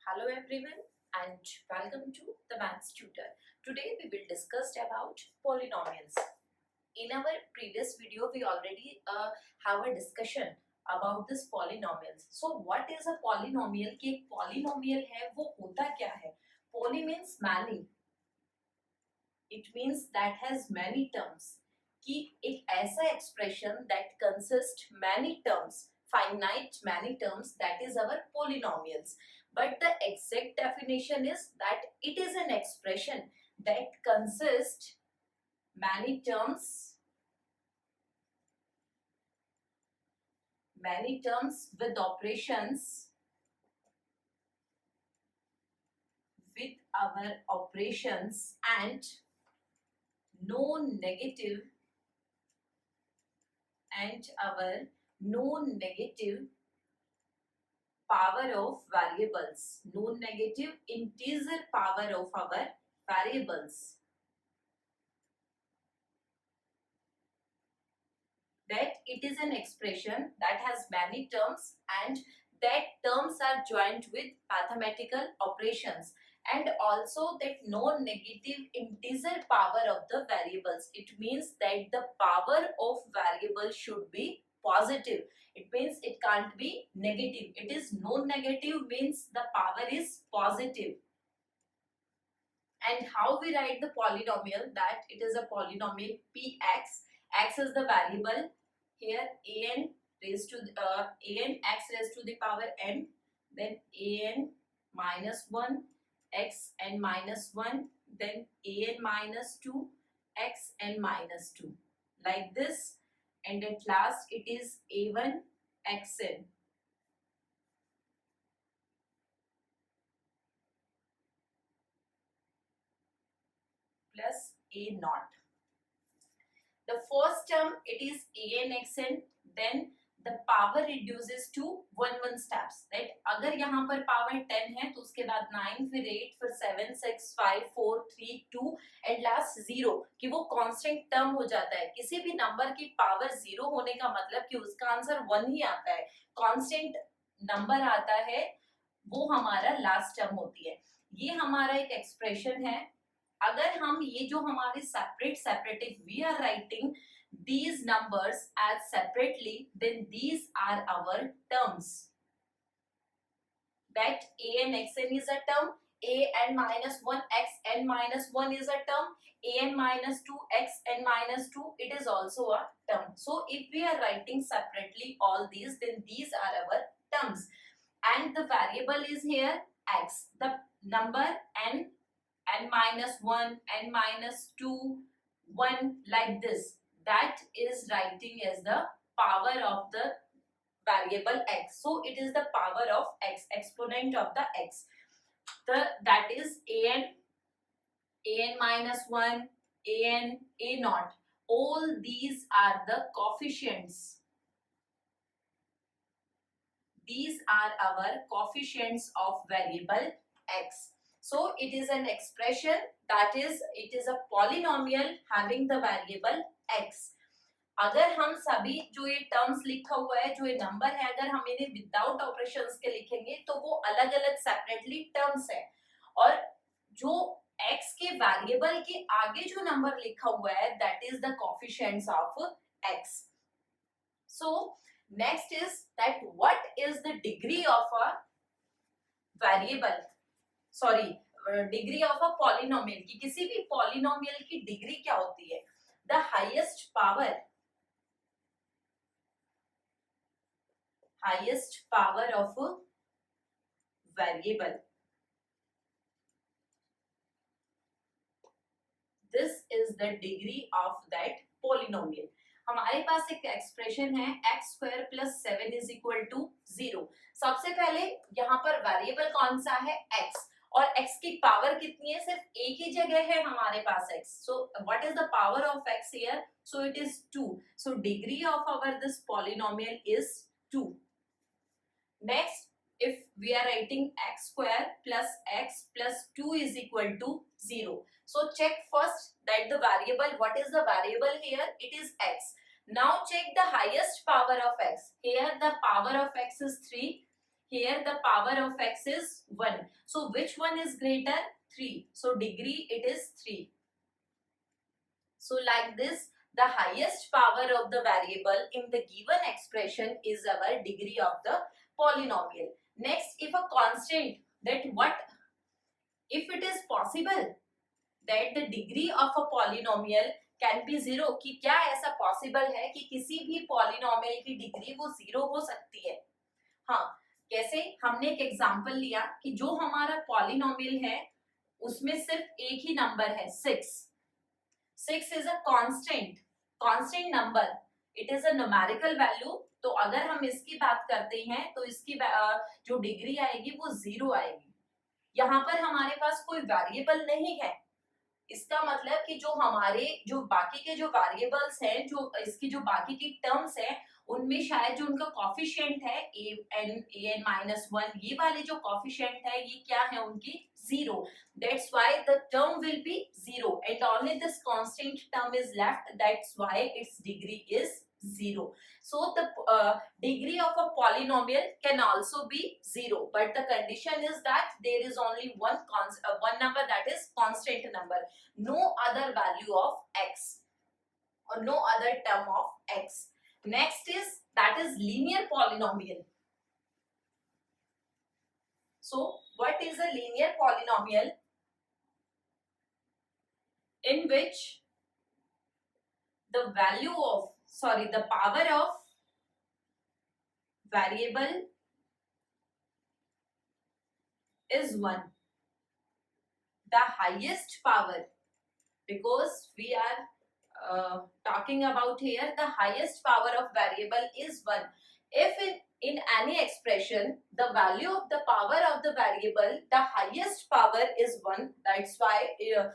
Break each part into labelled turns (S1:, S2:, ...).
S1: Hello everyone and welcome to the Maths Tutor. Today we will discuss about polynomials. In our previous video we already have a discussion about this polynomials. So what is a polynomial? कि एक polynomial है वो होता क्या है? Poly means many. It means that has many terms. कि एक ऐसा expression that consists many terms, finite many terms, that is our polynomials. But the exact definition is that it is an expression that consists many terms with operations and non-negative power of variables, non-negative integer power of our variables. That it is an expression that has many terms and that terms are joined with mathematical operations, and also that non-negative integer power of the variables. It means that the power of variable should be positive. It means it can't be negative. It is non-negative means the power is positive. And how we write the polynomial? That it is a polynomial px. X is the variable here, an x raised to the power n, then an minus 1 x n minus 1, then an minus 2 x n minus 2, like this, and at last it is a1 xn plus a naught. The first term it is an xn, then the power reduces to 1 steps. That अगर यहाँ पर power 10 है तो उसके बाद 9, फिर 8, फिर 7, 6, 5, 4, 3, 2 and last 0, कि वो constant term हो जाता है. किसी भी number की power 0 होने का मतलब कि उसका आंसर 1 ही आता है. Constant number आता है वो हमारा last term होती है. ये हमारा एक expression है. अगर हम ये जो हमारे separate if we are writing these numbers as separately, then these are our terms. That a n x n is a term, a n minus 1 x n minus 1 is a term, a n minus 2 x n minus 2, it is also a term. So if we are writing separately all these, then these are our terms, and the variable is here x, the number n minus 1, n minus 2, 1, like this. That is writing as the power of the variable x. So it is the power of x, exponent of the x. That is an minus 1, an, a naught. All these are the coefficients. These are our coefficients of variable x. So it is an expression, that is, it is a polynomial having the variable x. अगर हम सभी जो ये terms लिखा हुआ है, जो ये नंबर है, अगर हम इन्हें विदाउट ऑपरेशंस के लिखेंगे तो वो अलग अलग सेपरेटली टर्म्स है, और जो x के वेरिएबल के आगे जो नंबर लिखा हुआ है that is the coefficients of x. So next is that what is the degree of a variable, sorry degree of a polynomial, की किसी भी पॉलिनोमियल की डिग्री क्या होती है? The highest power of a variable. This is the degree of that polynomial. हमारे पास एक expression है x square plus 7 is equal to 0. सबसे पहले यहाँ पर वेरिएबल कौन सा है? x, और x की पावर कितनी है? सिर्फ एक ही जगह है हमारे पास x. So what is the power of x here? So it is 2. So degree of our this polynomial is 2. Next, if we are writing x square plus 2 is equal to 0. So check first that the variable, what is the variable here? It is x. Now check the highest power of x. Here the power of x is 3. here the power of x is 1. So which one is greater? 3. So degree it is 3. So like this, the highest power of the variable in the given expression is our degree of the polynomial. Next, if a constant, that what if it is possible that the degree of a polynomial can be 0, कि क्या ऐसा possible है कि किसी भी polynomial की degree वो 0 हो सकती है? हाँ, कैसे? हमने एक एग्जांपल लिया कि जो हमारा पॉलिनोमियल है उसमें सिर्फ एक ही नंबर है 6. 6 is a constant number, it is a numerical value. तो अगर हम इसकी बात करते हैं तो इसकी जो डिग्री आएगी वो 0 आएगी. यहाँ पर हमारे पास कोई वेरिएबल नहीं है. इसका मतलब कि जो बाकी के जो वेरिएबल्स हैं, जो इसकी जो बाकी की टर्म्स हैं, उनमें शायद जो उनका कॉफिशिएंट है an-1, ये वाले जो कॉफिशिएंट है ये क्या है उनकी 0. That's why the term will be 0 and only this constant term is left. That's why its degree is 0. So the degree of a polynomial can also be 0, but the condition is that there is only one number, that is constant number, no other value of x or no other term of x. Next is that is linear polynomial. So what is a linear polynomial? In which the power of variable is 1. The highest power, because we are talking about here, the highest power of variable is 1. If in any expression the value of the power of the variable, the highest power is 1, that's why the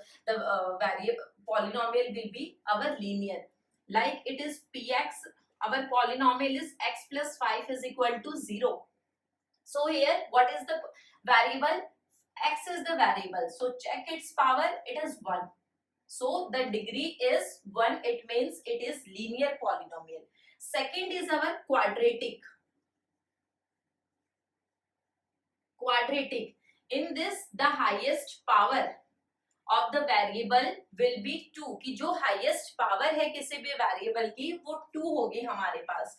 S1: variable polynomial will be our linear. Like it is px, our polynomial is x plus 5 is equal to 0. So here what is the variable? X is the variable, so check its power, it is 1. So the degree is 1, it means it is linear polynomial. Second is our quadratic. In this the highest power of the variable will be 2, कि जो highest power है किसी भी variable की वो 2 होगी हमारे पास.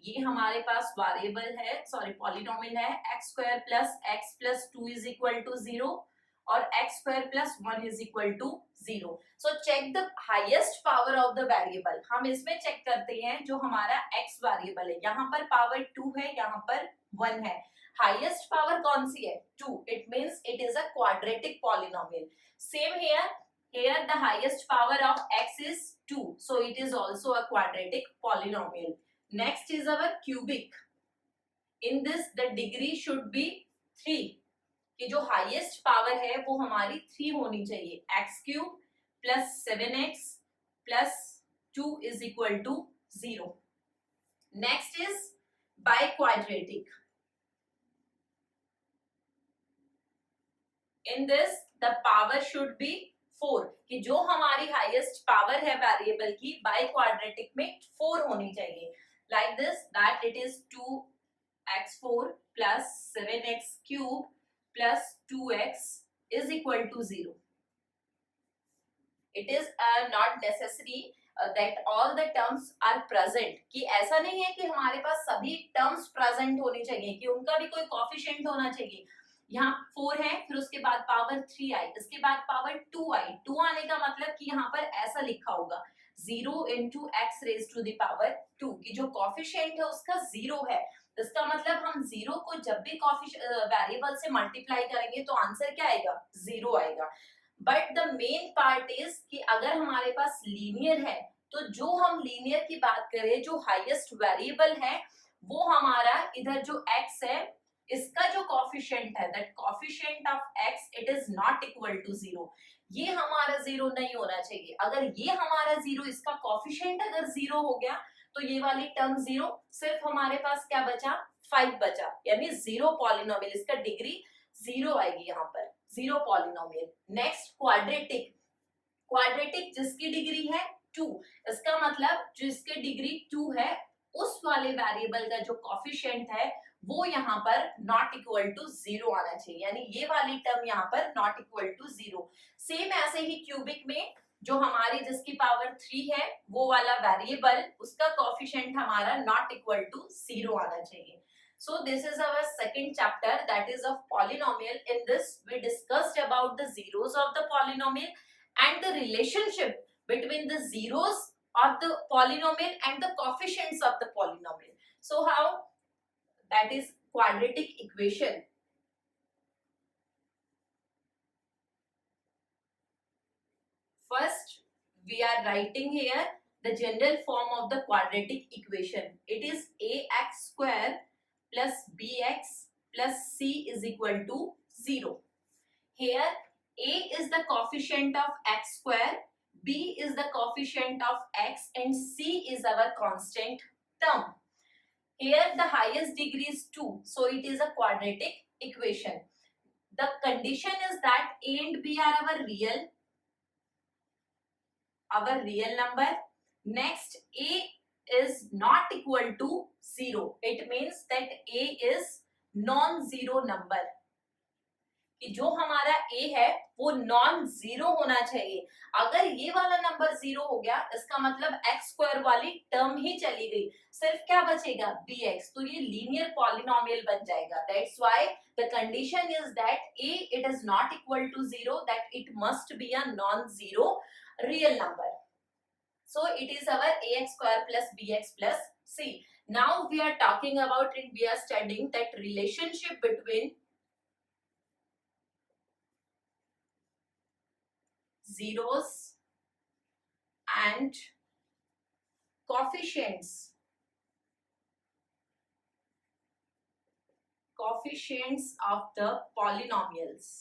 S1: ये हमारे पास variable है, polynomial है x square plus x plus 2 is equal to 0 और x square plus 1 is equal to 0. So check the highest power of the variable. हम इसमें check करते हैं जो हमारा x variable है, यहाँ पर power 2 है, यहाँ पर 1 है. Highest power कौन सी है? 2. It means it is a quadratic polynomial. Same here. Here the highest power of x is 2, so it is also a quadratic polynomial. Next is our cubic. In this the degree should be 3, कि जो highest power है वो हमारी 3 होनी चाहिए. x cube plus 7x plus 2 is equal to 0. Next is biquadratic. In this the power should be 4, कि जो हमारी highest power है variable की biquadratic में 4 होनी चाहिए. Like this, that it is 2x4 plus 7x cube plus 2x is equal to 0. It is not necessary that all the terms are present, कि ऐसा नहीं है कि हमारे पास सभी terms present होनी चाहिए, कि उनका भी कोई coefficient होना चाहिए. यहाँ 4 है, फिर उसके बाद पावर 3 आई, इसके बाद पावर 2 आई. 2 आने का मतलब कि यहाँ पर ऐसा लिखा होगा 0 into x raised to the power 2, कि जो coefficient है उसका 0 है. इसका मतलब हम 0 को जब भी वेरिएबल से मल्टीप्लाई करेंगे तो आंसर क्या आएगा? 0 आएगा. But the main part is कि अगर हमारे पास लीनियर है तो जो हम लीनियर की बात करें, जो हाईएस्ट वेरिएबल है वो हमारा इधर जो x है इसका जो कोफिशिएंट है, that coefficient of x it is not equal to 0. ये हमारा 0 नहीं होना चाहिए. अगर ये हमारा 0, इसका कोफिशिएंट अगर 0 हो गया तो ये वाली टर्म 0, सिर्फ हमारे पास क्या बचा? 5 बचा, यानी 0 पॉलिनोमियल. इसका डिग्री 0 आएगी यहाँ पर, 0 पॉलिनोमियल. नेक्स्ट क्वाड्रेटिक जिसकी डिग्री है 2, इसका मतलब जिसके डिग्री 2 है उस वाले वेरिएबल का जो कोफिशिएंट है वो यहाँ पर नॉट इक्वल टू 0 आना चाहिए, यानी ये वाली टर्म यहाँ पर नॉट इक्वल टू 0। सेम ऐसे ही क्यूबिक में जो हमारी जिसकी पावर 3 है वो वाला वेरिएबल, उसका कोएफिशिएंट हमारा नॉट इक्वल टू 0 आना चाहिए। So this is our second chapter, that is of polynomial. In this we discussed about the zeros of the polynomial and the relationship between the zeros of the polynomial and the coefficients of the polynomial. So how that is quadratic equation. First we are writing here the general form of the quadratic equation. It is ax square plus bx plus c is equal to 0. Here a is the coefficient of x square, b is the coefficient of x, and c is our constant term. Here the highest degree is 2, so it is a quadratic equation. The condition is that a and b are our real number. Next, a is not equal to 0. It means that a is non-zero number. कि जो हमारा a है वो non zero होना चाहिए। अगर ये वाला नंबर 0 हो गया इसका मतलब x स्क्वायर वाली टर्म ही चली गई, सिर्फ क्या बचेगा bx, तो ये लीनियर पॉलिनोमियल बन जाएगा। That's why the condition is that a it is not equal to 0, that it must be a non zero real number. So it is our ax square plus bx plus c. Now we are talking about it, we are studying that relationship between zeros and coefficients of the polynomials.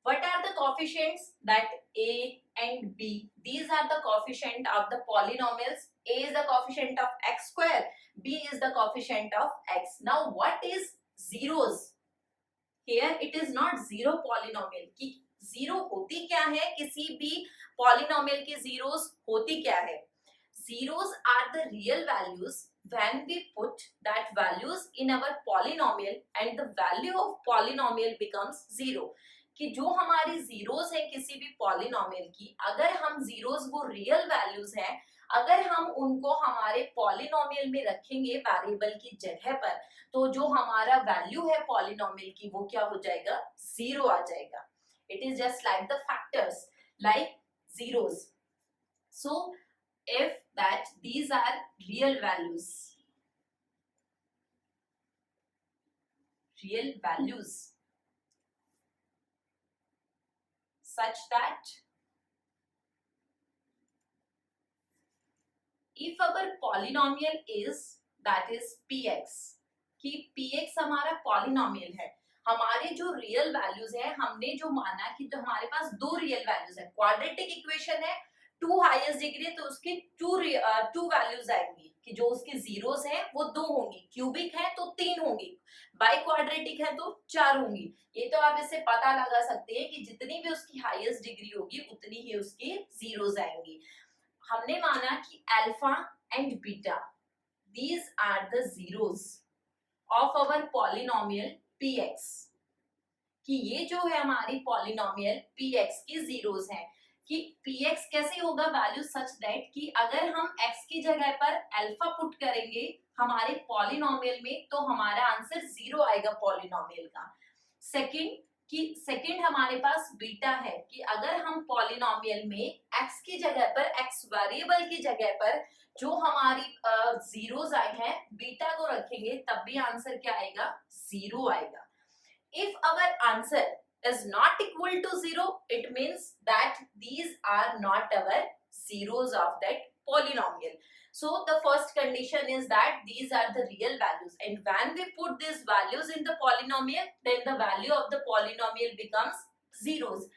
S1: What are the coefficients? That a and b, these are the coefficient of the polynomials. A is the coefficient of x square, b is the coefficient of x. Now what is zeros? Here it is not zero polynomial कि zero होती क्या है, किसी भी polynomial की zeros होती क्या है? Zeros are the real values when we put that values in our polynomial and the value of polynomial becomes 0. कि जो हमारी जीरोस है किसी भी पॉलिनोमियल की, अगर हम जीरोस वो रियल वैल्यूज हैं, अगर हम उनको हमारे पॉलिनोमियल में रखेंगे वेरिएबल की जगह पर, तो जो हमारा वैल्यू है पॉलिनोमियल की वो क्या हो जाएगा, 0 आ जाएगा। It is just like the factors like zeros. So if that these are real values such that if our polynomial is that is px, कि px हमारा पॉलिनोमियल है, हमारे जो रियल वैल्यूज है हमने जो माना कि जो हमारे पास दो रियल वैल्यूज है, क्वाड्रेटिक इक्वेशन है, टू हाईएस्ट डिग्री तो उसकी टू वैल्यूज आएंगी कि जो उसकी जीरोस हैं वो 2 होंगी, क्यूबिक है तो 3 होंगी, बाई क्वाड्रेटिक है तो 4 होंगी। ये तो आप इससे पता लगा सकते हैं कि जितनी भी उसकी हाईएस्ट डिग्री होगी उतनी ही उसकी जीरोस आएंगी। हमने माना कि alpha and beta these are the zeros of our polynomial px, कि ये जो है हमारी पॉलिनोमियल px की जीरोस हैं, कि px कैसे होगा वैल्यू सच दैट कि अगर हम x की जगह पर अल्फा पुट करेंगे हमारे पॉलिनोमियल में तो हमारा आंसर 0 आएगा पॉलिनोमियल का। सेकंड हमारे पास बीटा है कि अगर हम पॉलिनोमियल में x की जगह पर, x वेरिएबल की जगह पर जो हमारी जीरोस आए हैं बीटा को रखेंगे तब भी आंसर क्या आएगा, 0 आएगा। If our answer is not equal to 0, it means that these are not our zeros of that polynomial. So the first condition is that these are the real values, and when we put these values in the polynomial, then the value of the polynomial becomes zeros.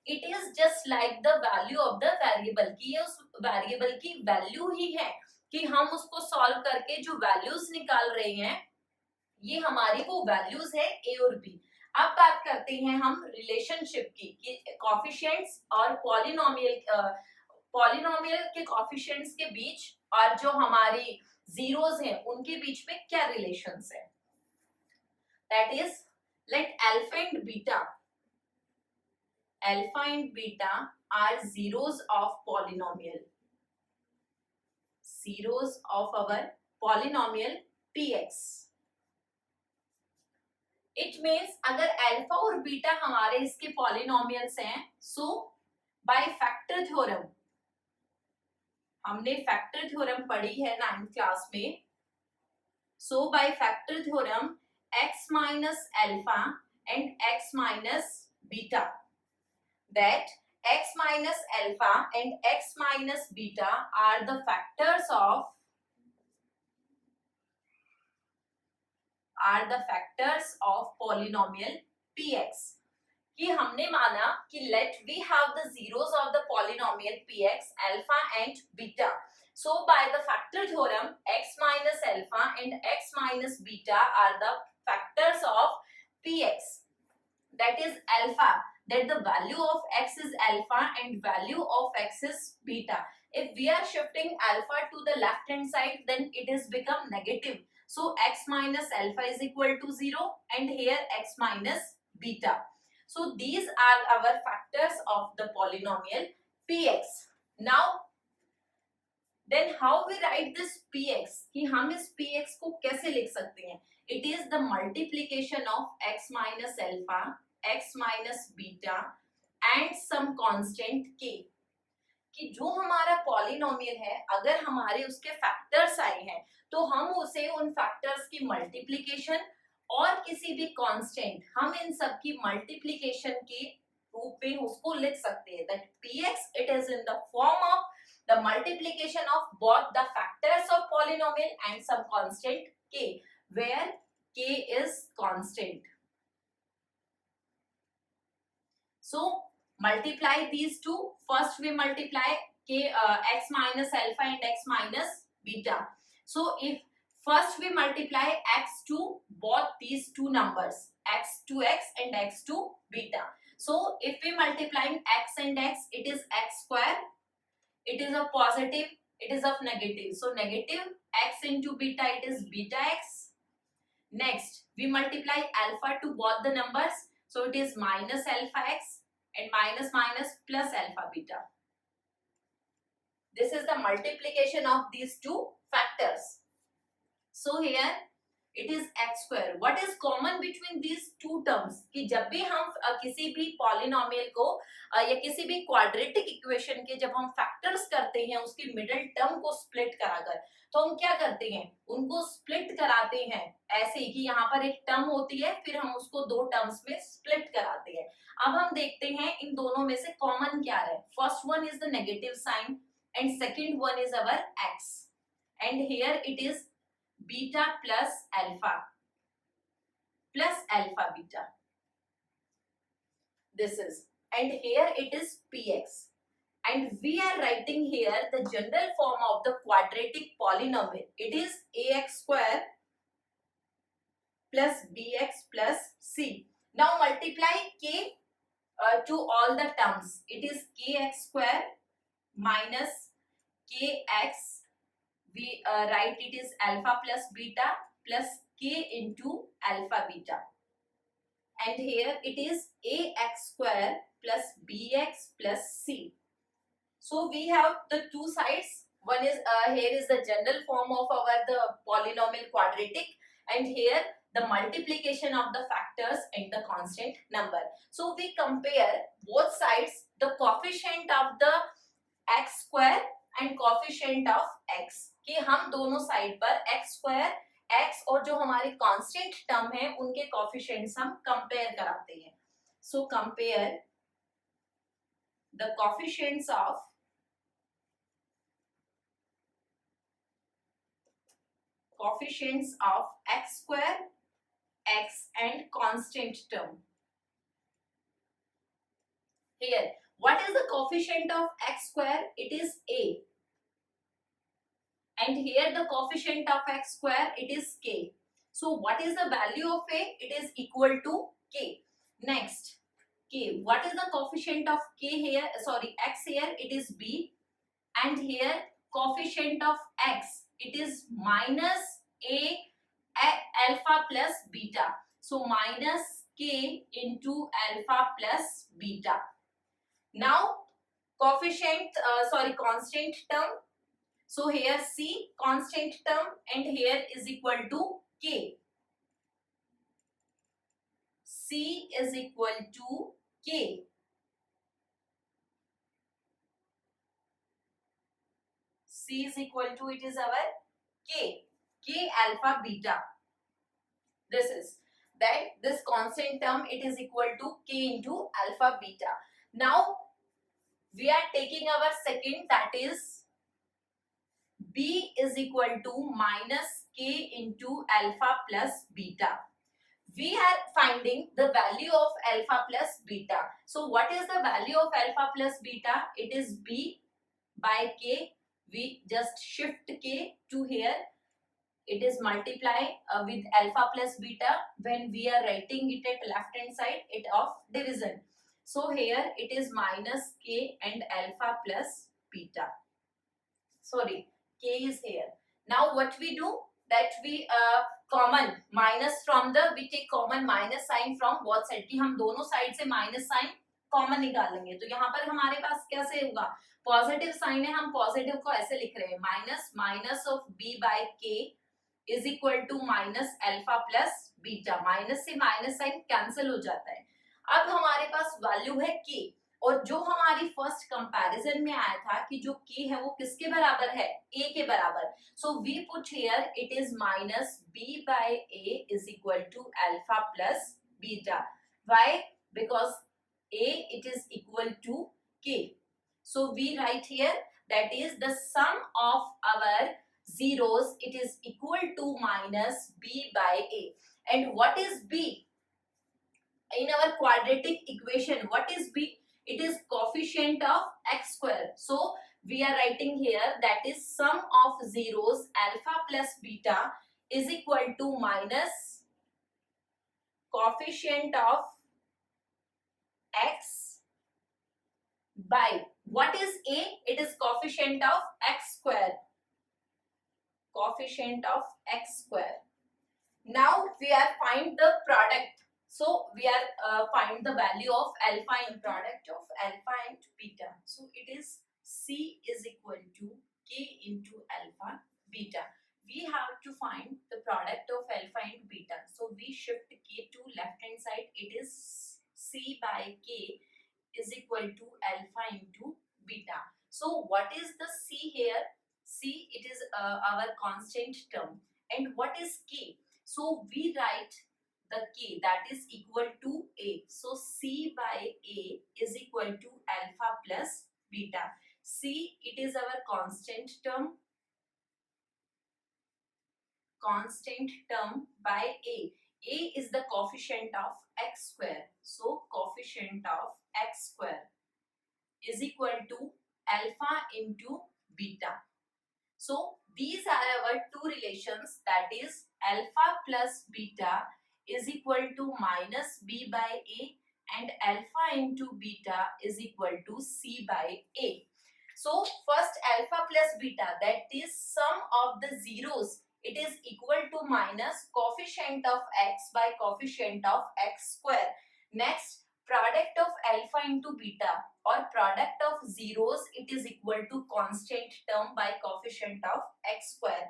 S1: It is just like the value of the variable, कि ये उस variable की value ही है कि हम उसको solve करके जो values निकाल रहे हैं ये हमारी वो values है a और b। अब बात करते हैं हम रिलेशनशिप की कि कोएफिशिएंट्स और पॉलिनोमियल के कोएफिशिएंट्स के बीच और जो हमारी जीरोज हैं उनके बीच में क्या रिलेशंस है. That is let alpha and beta are zeros of polynomial, zeros of our polynomial px. It means अगर अल्फा और बीटा हमारे इसके पॉलिनोमियल्स हैं, सो बाय फैक्टर थ्योरम, हमने फैक्टर थ्योरम पढ़ी है 9th क्लास में. So by factor theorem x minus alpha and x minus beta, that x minus alpha and x minus beta are the factors of polynomial px. कि हमने माना कि let we have the zeros of the polynomial px, alpha and beta. So by the factor theorem, x minus alpha and x minus beta are the factors of px. That is alpha, that the value of x is alpha and value of x is beta. If we are shifting alpha to the left hand side, then it is become negative. So x minus alpha is equal to 0 and here x minus beta. So these are our factors of the polynomial px. Now then how we write this px, कि हम इस px को कैसे लिख सकते हैं. It is the multiplication of x minus alpha, x minus beta and some constant k. कि जो हमारा पॉलिनोमियल है, अगर हमारे उसके फैक्टर्स आए हैं तो हम उसे उन फैक्टर्स की मल्टीप्लिकेशन और किसी भी कांस्टेंट, हम इन सब की मल्टीप्लिकेशन के रूप में उसको लिख सकते हैं. That px it is in the form of the multiplication of both the factors of polynomial and some constant k, where k is constant. So multiply these two. First we multiply x minus alpha and x minus beta. So if first we multiply x to both these two numbers, x to x and x to beta. So if we multiplying x and x, it is x square, it is a positive, it is of negative. So negative x into beta, it is beta x. Next we multiply alpha to both the numbers, so it is minus alpha x and minus minus plus alpha beta. This is the multiplication of these two factors. So here it is x square. What is common between these two terms? कि जब भी हम किसी भी polynomial को या किसी भी क्वाड्रेटिक इक्वेशन के जब हम फैक्टर्स करते हैं उसकी मिडिल टर्म को स्प्लिट कराकर, तो हम क्या करते हैं, उनको स्प्लिट कराते हैं ऐसे ही कि यहाँ पर एक टर्म होती है, फिर हम उसको दो टर्म्स में स्प्लिट कराते हैं. अब हम देखते हैं इन दोनों में से कॉमन क्या है. First one is the negative sign and second one is our x, and here it is beta plus alpha beta. This is, and here it is px, and we are writing here the general form of the quadratic polynomial. It is ax square plus bx plus c. Now multiply k to all the terms. It is kx square minus kx. We write it is alpha plus beta plus k into alpha beta, and here it is ax square plus bx plus c. So we have the two sides. One is here is the general form of our the polynomial quadratic, and here the multiplication of the factors and the constant number. So we compare both sides, the coefficient of the x square and coefficient of x, कि हम दोनों side पर x square, x और जो हमारे constant term है उनके coefficients हम कंपेयर कराते हैं. So compare the coefficients of x square, x and constant term. Here what is the coefficient of x square? It is a, and here the coefficient of x square, it is k. So what is the value of a? It is equal to k. Next k, what is the coefficient of k here, sorry, x here? It is b, and here coefficient of x, it is minus alpha plus beta. So minus k into alpha plus beta. Now constant term. So here c constant term and here is equal to k. C is equal to k. C is equal to, it is our k alpha beta. This is that this constant term, it is equal to k into alpha beta. Now we are taking our second, that is b is equal to minus k into alpha plus beta. We are finding the value of alpha plus beta. So what is the value of alpha plus beta? It is b by k. We just shift k to here. It is multiply with alpha plus beta when we are writing it at left hand side, it of division. So here it is minus k and alpha plus beta. Sorry, k is here. Now what we do, that we common minus from the, we take common minus sign from both side, कि हम दोनों side से minus sign common निकालेंगे. तो यहाँ पर हमारे पास कैसे होगा, पॉजिटिव साइन है, हम पॉजिटिव को ऐसे लिख रहे हैं, minus minus of b by k is equal to minus alpha plus beta. Minus से माइनस साइन कैंसिल हो जाता है. अब हमारे पास वैल्यू है k, और जो हमारी फर्स्ट कंपैरिजन में आया था कि जो k है वो किसके बराबर है, a के बराबर. So we put here it is minus b by a is equal to alpha plus beta. Why? Because a it is equal to k. So we write here that is the sum of our zeros, it is equal to minus b by a. And what is b? In our quadratic equation, what is b? It is coefficient of x square. So we are writing here that is sum of zeros alpha plus beta is equal to minus coefficient of x by, what is a? It is coefficient of x square. Coefficient of x square. Now we are find the product. So we are find the value of alpha in product of alpha and beta. So it is c is equal to k into alpha beta. We have to find the product of alpha and beta. So we shift k to left hand side. It is c by k is equal to alpha into beta. So what is the c here? C, it is our constant term. And what is k? So we write the k, that is equal to a. So c by a is equal to alpha plus beta. C, it is our constant term. Constant term by a. A is the coefficient of x square. So coefficient of x square is equal to alpha into beta. So these are our two relations, that is alpha plus beta is equal to minus b by a and alpha into beta is equal to c by a. So first alpha plus beta, that is sum of the zeros, it is equal to minus coefficient of x by coefficient of x square. Next, product of alpha into beta or product of zeros, it is equal to constant term by coefficient of x square.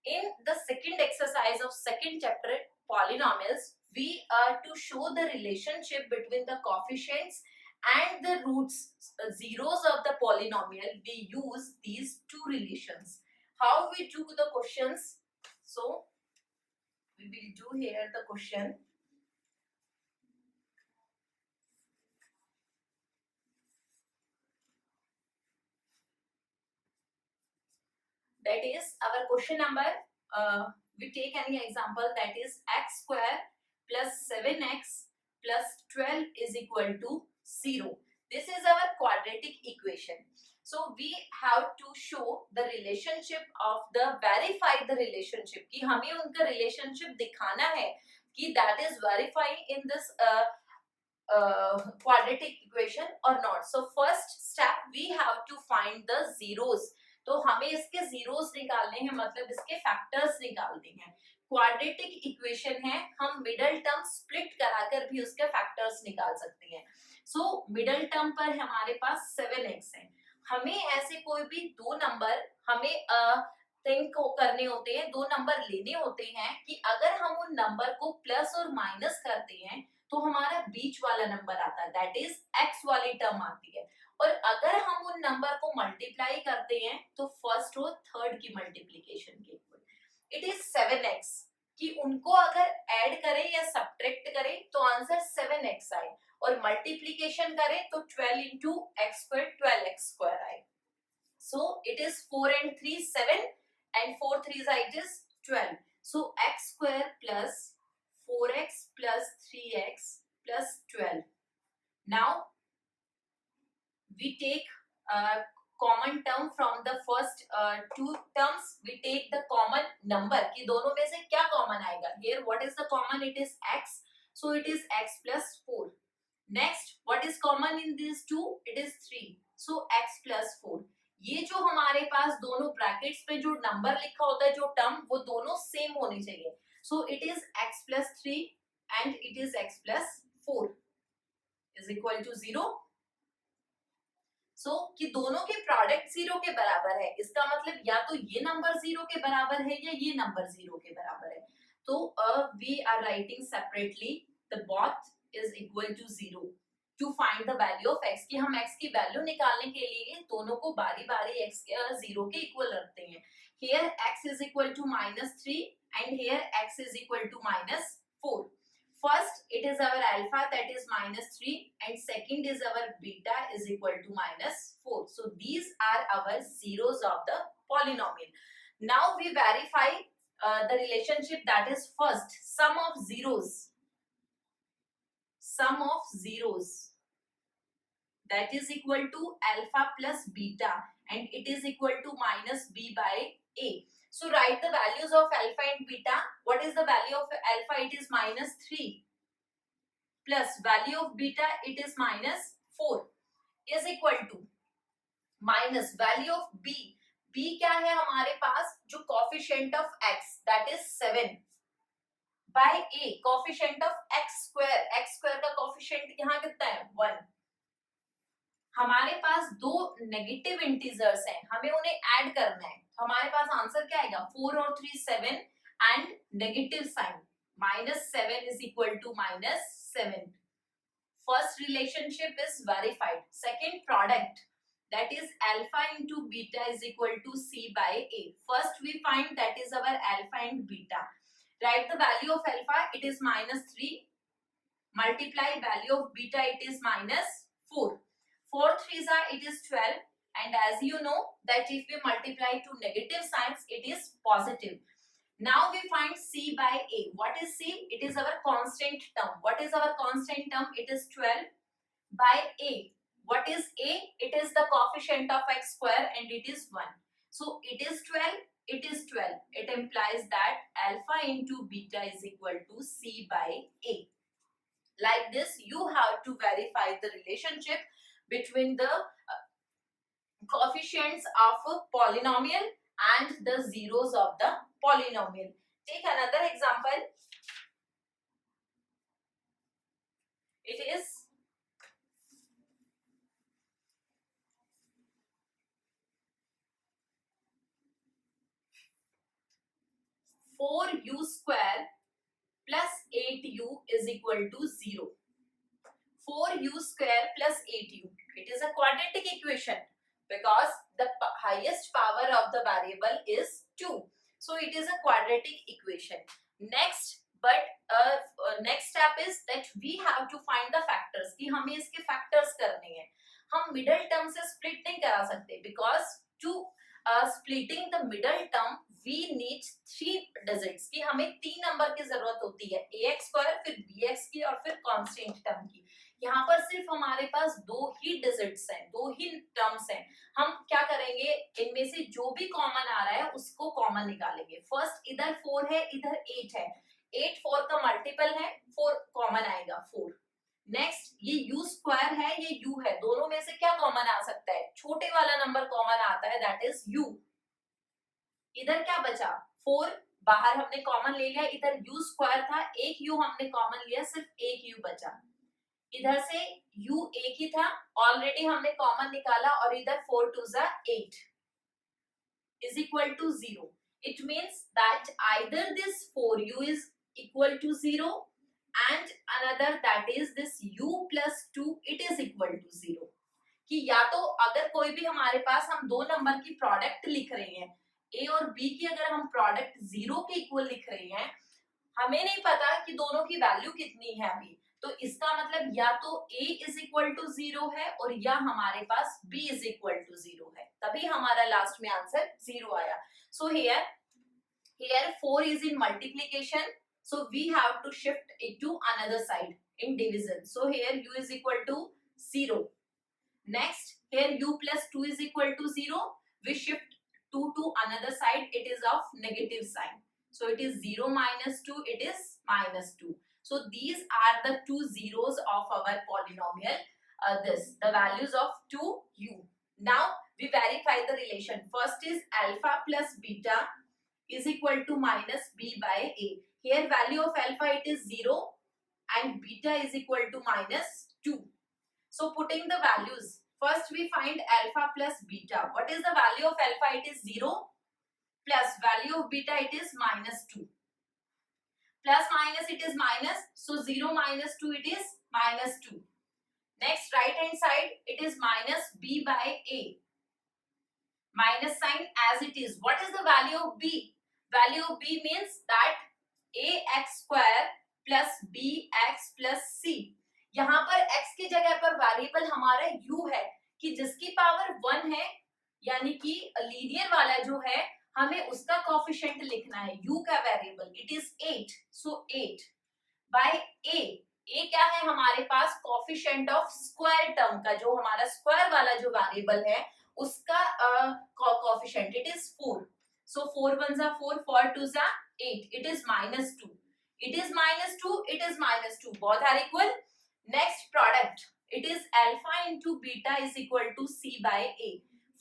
S1: In the second exercise of second chapter, polynomials, we are to show the relationship between the coefficients and the roots, zeros of the polynomial. We use these two relations. How we do the questions? So we will do here the question. That is our question number. We take any example, that is x square plus 7x plus 12 is equal to 0. This is our quadratic equation. So we have to show the relationship of the, verify the relationship, कि हमें उनका relationship दिखाना है कि that is verifying in this quadratic equation or not. So first step, we have to find the zeros. तो हमें इसके zeros निकालने हैं, मतलब इसके फैक्टर्स निकालने हैं। क्वाड्रेटिक इक्वेशन है, हम मिडल टर्म स्प्लिट कराकर भी उसके फैक्टर्स निकाल सकते हैं। सो मिडल टर्म पर हमारे पास 7x है। हमें ऐसे कोई भी दो नंबर हमें थिंक करने होते हैं, दो नंबर लेने होते हैं कि अगर हम उन नंबर को प्लस और माइनस करते हैं तो हमारा बीच वाला नंबर आता है, दैट इज x वाली टर्म आती है। और अगर हम उन नंबर को मल्टीप्लाई करते हैं तो फर्स्ट रो थर्ड की मल्टीप्लिकेशन के इक्वल, इट इज 7x, कि उनको अगर ऐड करें या सब्ट्रैक्ट करें तो आंसर 7x आए, और मल्टीप्लिकेशन करें तो 12 into x square 12x square आए। So it is 4 and 3 7 and 4 3s it is 12. So x square plus 4x plus 3x plus 12. Now we take common term from the first two terms. We take the common number कि दोनों में से क्या common आएगा। Here what is the common? It is x. So it is x plus 4. Next what is common in these two? It is 3. So x plus 4. ये जो हमारे पास दोनों ब्रैकेट्स पे जो नंबर लिखा होता है, जो टर्म, वो दोनों सेम होनी चाहिए। So it is x plus 3 and it is x plus 4 is equal to 0. सो कि दोनों के प्रोडक्ट 0 के बराबर है, इसका मतलब या तो ये नंबर 0 के बराबर है या ये नंबर 0 के बराबर है। तो we are writing separately the both is equal to 0 to find the value of x, कि हम x की वैल्यू निकालने के लिए दोनों को बारी बारी x के 0 के इक्वल रखते हैं। here x is equal to -3 and here x is equal to -4. First it is our alpha, that is -3, and second is our beta is equal to -4. So these are our zeros of the polynomial. Now we verify the relationship, that is first sum of zeros, that is equal to alpha plus beta, and it is equal to minus b by a. So write the values of alpha and beta. What is the value of alpha? It is -3 plus value of beta, it is -4, is equal to minus value of b. b क्या है हमारे पास? जो coefficient of x, that is 7 by a, coefficient of x square का coefficient यहाँ कितना है? 1. हमारे पास दो नेगेटिव इंटीजर्स हैं, हमें उन्हें ऐड करना है। हमारे पास आंसर क्या आएगा? 4 और 3 7 and negative sign, -7 is equal to -7. First relationship is verified. Second product, that is alpha into beta is equal to c by a. First we find that is our alpha and beta. Write the value of alpha, it is -3, multiply value of beta, it is -4. 4 3s are, it is 12, and as you know that if we multiply to negative signs, it is positive. Now we find c by a. What is c? It is our constant term. What is our constant term? It is 12 by a. What is a? It is the coefficient of x square and it is 1. So it is 12, it is 12. It implies that alpha into beta is equal to c by a. Like this, you have to verify the relationship between the coefficients of a polynomial and the zeros of the polynomial. Take another example. It is 4u square plus 8u is equal to 0. 4u square plus 8u. It is a quadratic equation because the highest power of the variable is 2. So it is a quadratic equation. Next step is that we have to find the factors, कि हमें इसके factors करने हैं। हम middle term से split नहीं करा सकते because to splitting the middle term we need 3 digits, कि हमें 3 नंबर की जरूरत होती है, ax square, फिर bx की और फिर constant term की। यहाँ पर सिर्फ हमारे पास 2 ही डिजिट्स हैं, 2 ही टर्म्स हैं। हम क्या करेंगे, इनमें से जो भी कॉमन आ रहा है उसको कॉमन निकालेंगे। फर्स्ट इधर 4 है, इधर 8 है, 8 4 का मल्टीपल है, 4 कॉमन आएगा 4। नेक्स्ट ये u स्क्वायर है, ये u है, दोनों में से क्या कॉमन आ सकता है? छोटे वाला नंबर कॉमन आता है, दैट इज u। इधर क्या बचा? 4 बाहर हमने कॉमन ले लिया, इधर u स्क्वायर था, एक u हमने कॉमन लिया, सिर्फ एक u बचा। इधर से u एक ही था, ऑलरेडी हमने कॉमन निकाला, और इधर 4 2 जा 8 is equal to 0. It means that either this 4u is equal to 0 and another that is this u plus 2 it is equal to 0. कि या तो अगर कोई भी हमारे पास हम दो नंबर की प्रोडक्ट लिख रहे हैं, a और b की अगर हम प्रोडक्ट 0 के इक्वल लिख रहे हैं, हमें नहीं पता कि दोनों की वैल्यू कितनी है अभी, तो इसका मतलब या तो a इज इक्वल टू 0 है और या हमारे पास b इज इक्वल टू 0 है, तभी हमारा लास्ट में आंसर 0 आया। सो here 4 is in multiplication, so we have to shift it to another side in division. So here u is equal to 0. Next here u plus 2 is equal to 0, we shift 2 to another side, it is of negative sign, so it is 0 minus 2, it is minus 2. So these are the two zeros of our polynomial, the values of 2u. Now we verify the relation. First is alpha plus beta is equal to minus b by a. Here value of alpha it is 0 and beta is equal to minus 2. So putting the values, first we find alpha plus beta. What is the value of alpha? It is 0 plus value of beta it is minus 2. Plus minus it is minus, so 0 minus 2 it is minus 2. Next right hand side it is minus b by a. Minus sign as it is. What is the value of b? Value of b means that ax square plus bx plus c. यहाँ पर x की जगह पर variable हमारा u है कि जिसकी power 1 है, यानी कि लीनियर वाला जो है हमें उसका कोएफिशिएंट लिखना है, u का variable it is 8, so 8 by a. a क्या है हमारे पास? कोएफिशिएंट ऑफ स्क्वायर टर्म का, जो हमारा स्क्वायर वाला जो वेरिएबल है उसका कोएफिशिएंट इट इज 4, सो 4 1 जा 4, 4 2 जा 8, it is minus 2, it is minus 2, it is minus 2, both are equal. Next product, it is alpha into beta is equal to c by a.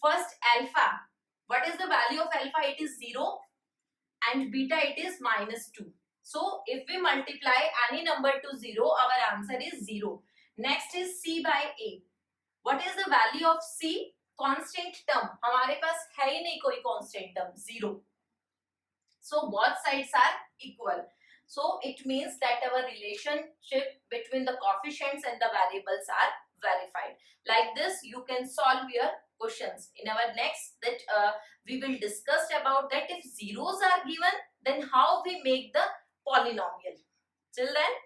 S1: First alpha, what is the value of alpha? It is 0 and beta it is minus 2. So if we multiply any number to 0, our answer is 0. Next is c by a. What is the value of c? Constant term, हमारे पास है ही नहीं कोई constant term, 0. So both sides are equal. So it means that our relationship between the coefficients and the variables are verified. Like this you can solve your questions. In our next we will discuss about that if zeros are given then how we make the polynomial. Till then